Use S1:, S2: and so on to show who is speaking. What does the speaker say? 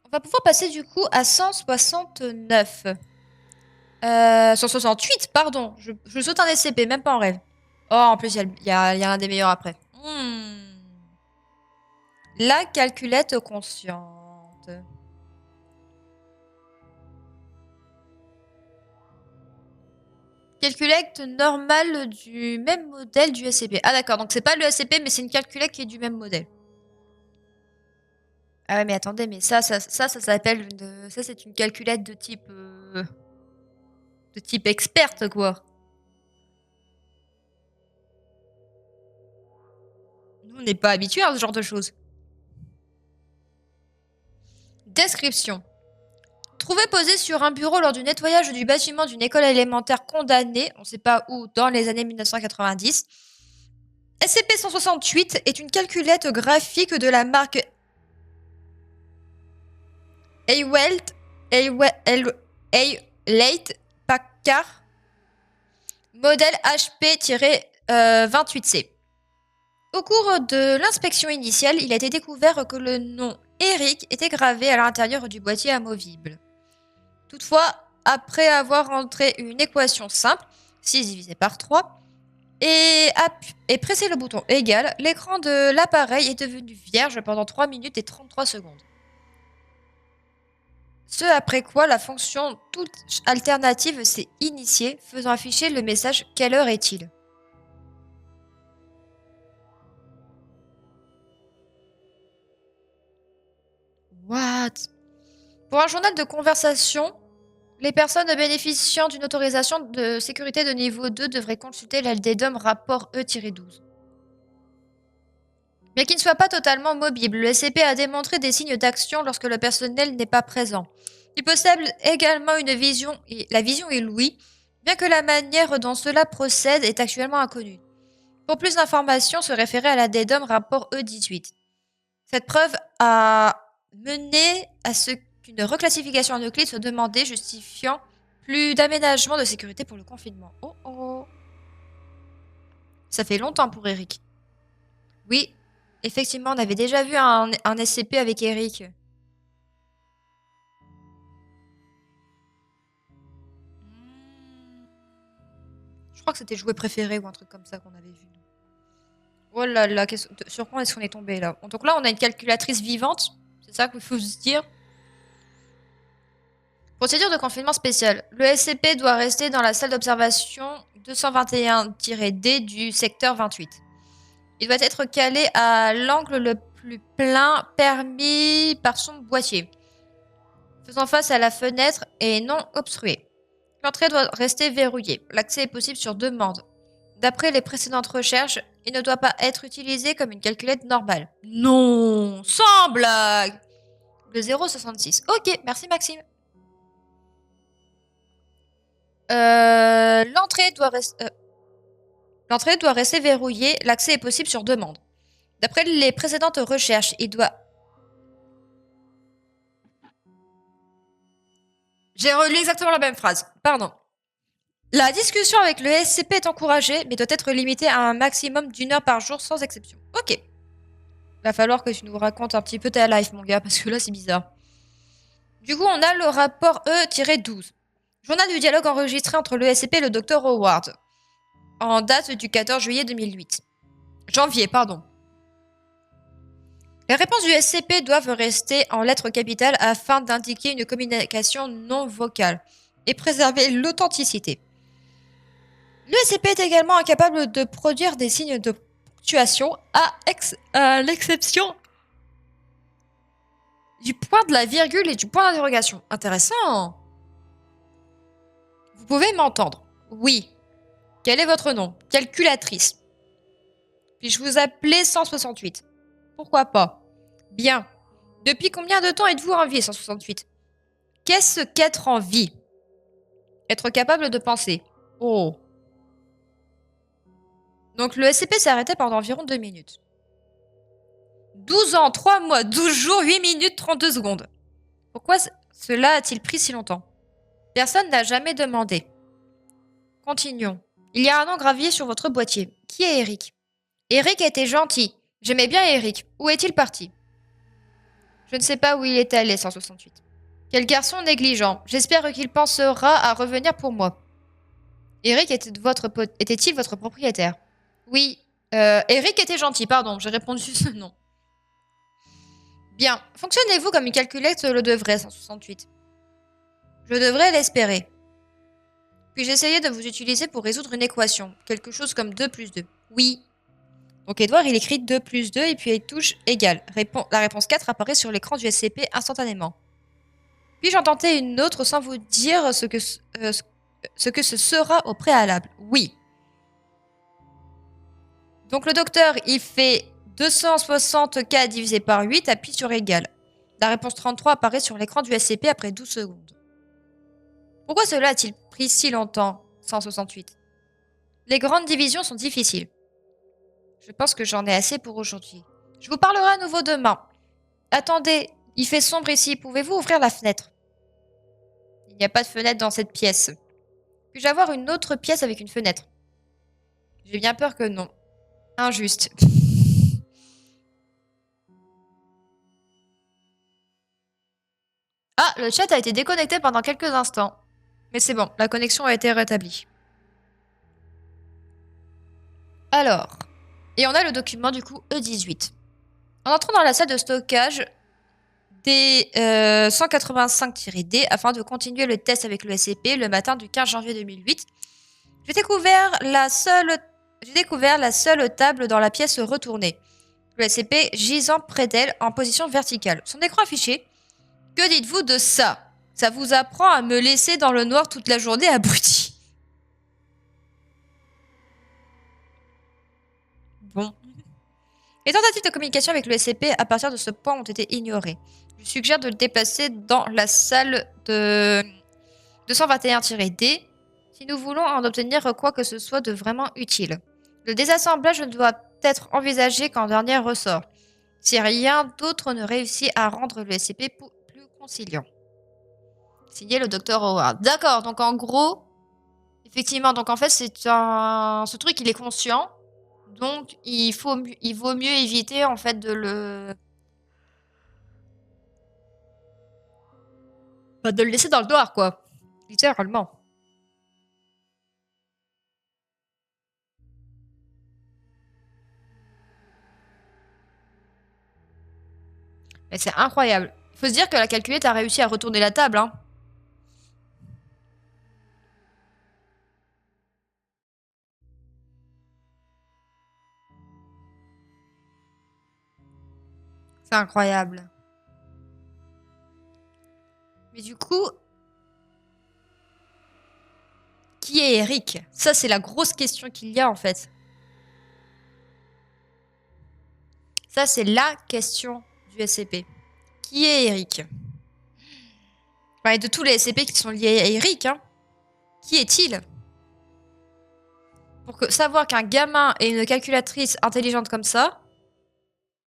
S1: On va pouvoir passer du coup à 169. 168, pardon. Je saute un SCP, même pas en rêve. Oh, en plus, il y a un des meilleurs après. La calculette consciente. Calculette normale du même modèle du SCP. Ah d'accord, donc c'est pas le SCP, mais c'est une calculette qui est du même modèle. Ah ouais, mais attendez, mais ça s'appelle ça, c'est une calculette de type experte, quoi. Nous, on n'est pas habitués à ce genre de choses. Description. Trouvé posé sur un bureau lors du nettoyage du bâtiment d'une école élémentaire condamnée, on ne sait pas où, dans les années 1990, SCP-168 est une calculette graphique de la marque Hewlett Packard, modèle HP-28C. Au cours de l'inspection initiale, il a été découvert que le nom Eric était gravé à l'intérieur du boîtier amovible. Toutefois, après avoir entré une équation simple, 6 divisé par 3, et pressé le bouton égal, l'écran de l'appareil est devenu vierge pendant 3 minutes et 33 secondes. Ce après quoi la fonction toute alternative s'est initiée, faisant afficher le message Quelle heure est-il? What? Pour un journal de conversation, les personnes bénéficiant d'une autorisation de sécurité de niveau 2 devraient consulter l'LDDOM rapport E-12. Bien qu'il ne soit pas totalement mobile, le SCP a démontré des signes d'action lorsque le personnel n'est pas présent. Il possède également la vision et l'ouïe, bien que la manière dont cela procède est actuellement inconnue. Pour plus d'informations, se référer à la DDoM rapport E18. Cette preuve a mené à ce qu'une reclassification en Euclide soit demandée, justifiant plus d'aménagement de sécurité pour le confinement. Oh oh. Ça fait longtemps pour Eric. Oui, effectivement, on avait déjà vu un SCP avec Eric. Je crois que c'était jouet préféré ou un truc comme ça qu'on avait vu. Oh là là, sur quoi est-ce qu'on est tombé là? Donc là, on a une calculatrice vivante. C'est ça qu'il faut se dire. Procédure de confinement spéciale. Le SCP doit rester dans la salle d'observation 221-D du secteur 28. Il doit être calé à l'angle le plus plein permis par son boîtier, faisant face à la fenêtre et non obstrué. L'entrée doit rester verrouillée. L'accès est possible sur demande. D'après les précédentes recherches, il ne doit pas être utilisé comme une calculette normale. Non, sans blague. Le 0,66. Ok, merci Maxime. L'entrée doit rester verrouillée. L'accès est possible sur demande. D'après les précédentes recherches, il doit... J'ai relu exactement la même phrase. Pardon. La discussion avec le SCP est encouragée, mais doit être limitée à un maximum d'1 heure par jour sans exception. Ok. Va falloir que tu nous racontes un petit peu ta life, mon gars, parce que là, c'est bizarre. Du coup, on a le rapport E-12. Journal du dialogue enregistré entre le SCP et le docteur Howard. En date du 14 juillet 2008. Janvier, pardon. Les réponses du SCP doivent rester en lettres capitales afin d'indiquer une communication non vocale et préserver l'authenticité. Le SCP est également incapable de produire des signes de ponctuation à l'exception du point de la virgule et du point d'interrogation. Intéressant. Vous pouvez m'entendre? Oui. Quel est votre nom? Calculatrice. Puis-je vous appeler 168? Pourquoi pas? Bien. Depuis combien de temps êtes-vous en vie, 168? Qu'est-ce qu'être en vie? Être capable de penser. Oh. Donc le SCP s'est arrêté pendant environ 2 minutes. 12 ans, 3 mois, 12 jours, 8 minutes, 32 secondes. Pourquoi cela a-t-il pris si longtemps? Personne n'a jamais demandé. Continuons. Il y a un nom gravé sur votre boîtier. Qui est Eric? Eric était gentil. J'aimais bien Eric. Où est-il parti? Je ne sais pas où il est allé, 168. Quel garçon négligent. J'espère qu'il pensera à revenir pour moi. Eric était-il votre propriétaire? Oui. Eric était gentil, pardon, j'ai répondu ce nom. Bien. Fonctionnez-vous comme une calculette le devrait, 168. Je devrais l'espérer. Puis-je essayer de vous utiliser pour résoudre une équation? Quelque chose comme 2 plus 2. Oui. Donc Edouard, il écrit 2 plus 2 et puis il touche égal. La réponse 4 apparaît sur l'écran du SCP instantanément. Puis-je en tenter une autre sans vous dire ce que ce sera au préalable? Oui. Donc le docteur, il fait 260K divisé par 8, appuie sur égal. La réponse 33 apparaît sur l'écran du SCP après 12 secondes. Pourquoi cela a-t-il pris si longtemps? 168. Les grandes divisions sont difficiles. Je pense que j'en ai assez pour aujourd'hui. Je vous parlerai à nouveau demain. Attendez, il fait sombre ici. Pouvez-vous ouvrir la fenêtre? Il n'y a pas de fenêtre dans cette pièce. Puis-je avoir une autre pièce avec une fenêtre? J'ai bien peur que non. Injuste. Ah, le chat a été déconnecté pendant quelques instants. Mais c'est bon, la connexion a été rétablie. Alors, et on a le document du coup E18. En entrant dans la salle de stockage des 185-D afin de continuer le test avec le SCP le matin du 15 janvier 2008, j'ai découvert la seule table dans la pièce retournée. Le SCP gisant près d'elle en position verticale. Son écran affiché. Que dites-vous de ça? Ça vous apprend à me laisser dans le noir toute la journée, abruti. Bon. Les tentatives de communication avec le SCP à partir de ce point ont été ignorées. Je suggère de le déplacer dans la salle de 221-D si nous voulons en obtenir quoi que ce soit de vraiment utile. Le désassemblage ne doit être envisagé qu'en dernier ressort, si rien d'autre ne réussit à rendre le SCP plus conciliant. Signé le docteur Howard. D'accord, donc en gros, effectivement, donc en fait, ce truc, il est conscient. Donc, il vaut mieux éviter, en fait, de le laisser dans le noir, quoi. Littéralement. Mais c'est incroyable. Il faut se dire que la calculette a réussi à retourner la table, hein. C'est incroyable. Mais du coup, qui est Eric? Ça, c'est la grosse question qu'il y a, en fait. Ça, c'est la question du SCP. Qui est Eric? Enfin, et de tous les SCP qui sont liés à Eric, hein. Qui est-il? Pour savoir qu'un gamin ait une calculatrice intelligente comme ça,